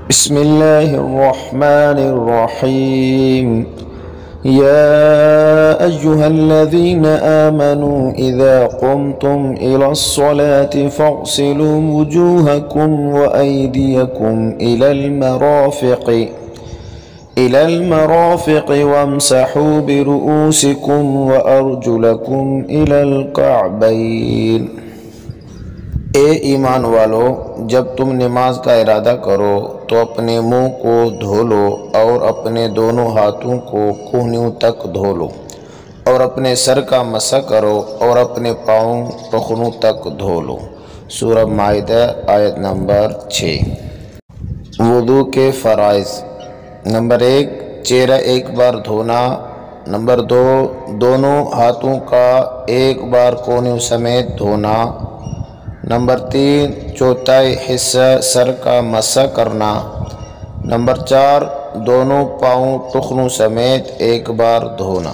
بسم الله الرحمن الرحيم. يا أيها الذين آمنوا إذا قمتم إلى الصلاة فاغسلوا وجوهكم وأيديكم إلى المرافق وامسحوا برؤوسكم وأرجلكم إلى الكعبين. اے ایمان والو، جب تم نماز کا ارادہ کرو تو اپنے منہ کو دھو لو اور اپنے دونوں ہاتھوں کو کہنیوں تک دھو لو، اور اپنے سر کا مسح کرو اور اپنے پاؤں ٹخنوں تک دھو لو۔ سورہ مائدہ آیت نمبر 6۔ وضو کے فرائض: نمبر 1، چہرہ ایک بار دھونا۔ نمبر 2، دونوں ہاتھوں کا ایک بار کونیوں سمیت دھونا۔ نمبر 3، چوتھائی حصہ سر کا مسح کرنا۔ نمبر 4، دونوں پاؤں ٹخنوں سمیت ایک بار دھونا۔